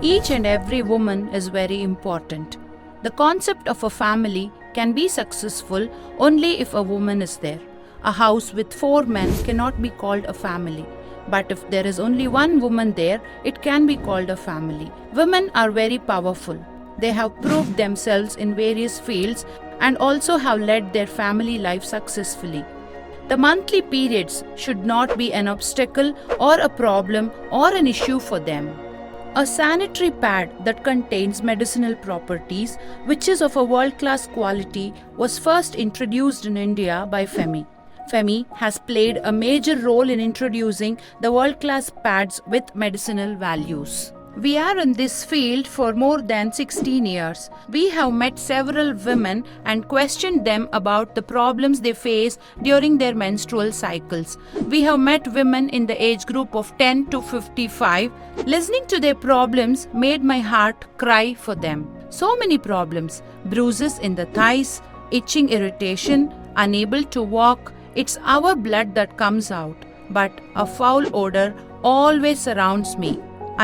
Each and every woman is very important. The concept of a family can be successful only if a woman is there. A house with 4 men cannot be called a family. But if there is only one woman there, it can be called a family. Women are very powerful. They have proved themselves in various fields and also have led their family life successfully. The monthly periods should not be an obstacle or a problem or an issue for them. A sanitary pad that contains medicinal properties, which is of a world-class quality, was first introduced in India by FEMI. FEMI has played a major role in introducing the world-class pads with medicinal values. We are in this field for more than 16 years. We have met several women and questioned them about the problems they face during their menstrual cycles. We have met women in the age group of 10 to 55. Listening to their problems made my heart cry for them. So many problems: bruises in the thighs, itching, irritation, unable to walk. It's our blood that comes out, but a foul odor always surrounds me.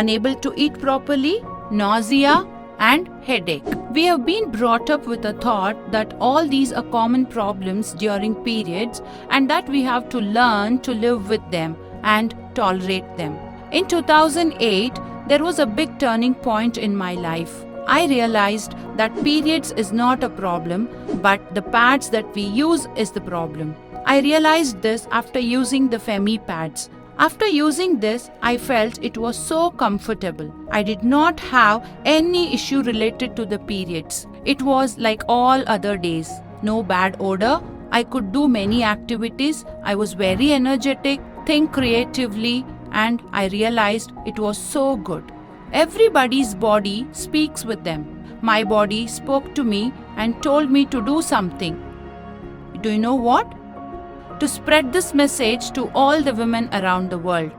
Unable to eat properly, nausea, and headache. We have been brought up with a thought that all these are common problems during periods and that we have to learn to live with them and tolerate them. In 2008, there was a big turning point in my life. I realized that periods is not a problem, but the pads that we use is the problem. I realized this after using the FEMI pads. After using this, I felt it was so comfortable. I did not have any issue related to the periods. It was like all other days. No bad odor. I could do many activities. I was very energetic, think creatively, and I realized it was so good. Everybody's body speaks with them. My body spoke to me and told me to do something. Do you know what? To spread this message to all the women around the world.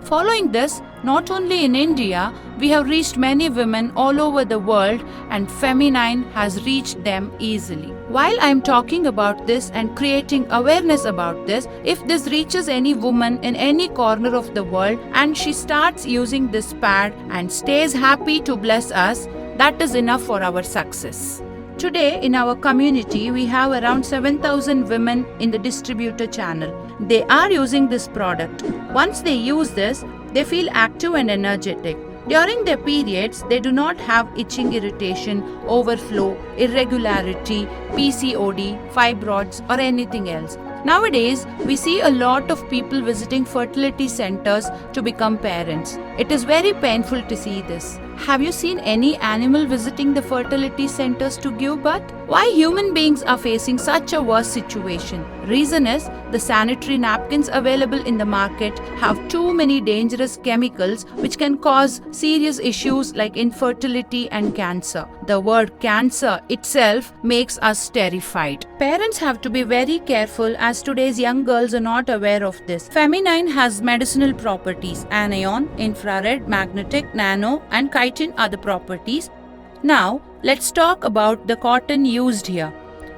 Following this, not only in India, we have reached many women all over the world and FEMI9 has reached them easily. While I am talking about this and creating awareness about this, if this reaches any woman in any corner of the world and she starts using this pad and stays happy to bless us, that is enough for our success. Today, in our community, we have around 7,000 women in the distributor channel. They are using this product. Once they use this, they feel active and energetic. During their periods, they do not have itching, irritation, overflow, irregularity, PCOD, fibroids, or anything else. Nowadays, we see a lot of people visiting fertility centers to become parents. It is very painful to see this. Have you seen any animal visiting the fertility centers to give birth? Why human beings are facing such a worse situation? Reason is the sanitary napkins available in the market have too many dangerous chemicals which can cause serious issues like infertility and cancer. The word cancer itself makes us terrified. Parents have to be very careful as today's young girls are not aware of this. FEMI9 has medicinal properties: anion, infrared, magnetic, nano, and chitin are the properties. Now, let's talk about the cotton used here.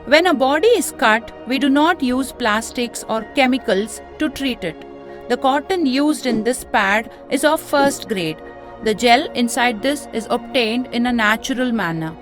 When a body is cut, we do not use plastics or chemicals to treat it. The cotton used in this pad is of first grade. The gel inside this is obtained in a natural manner.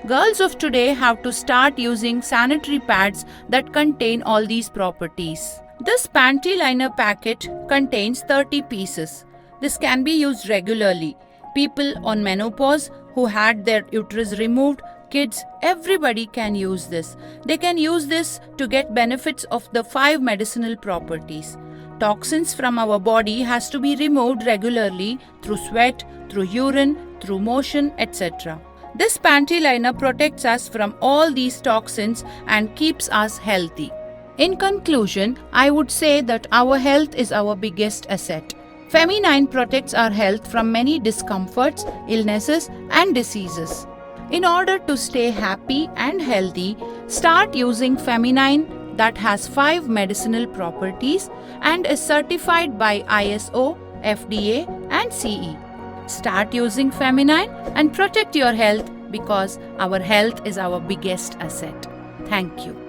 Girls of today have to start using sanitary pads that contain all these properties. This panty liner packet contains 30 pieces. This can be used regularly. People on menopause who had their uterus removed, kids, everybody can use this. They can use this to get benefits of the 5 medicinal properties. Toxins from our body has to be removed regularly through sweat, through urine, through motion, etc. This panty liner protects us from all these toxins and keeps us healthy. In conclusion, I would say that our health is our biggest asset. FEMI9 protects our health from many discomforts, illnesses, and diseases. In order to stay happy and healthy, start using FEMI9 that has 5 medicinal properties and is certified by ISO, FDA, and CE. Start using FEMI9 and protect your health because our health is our biggest asset. Thank you.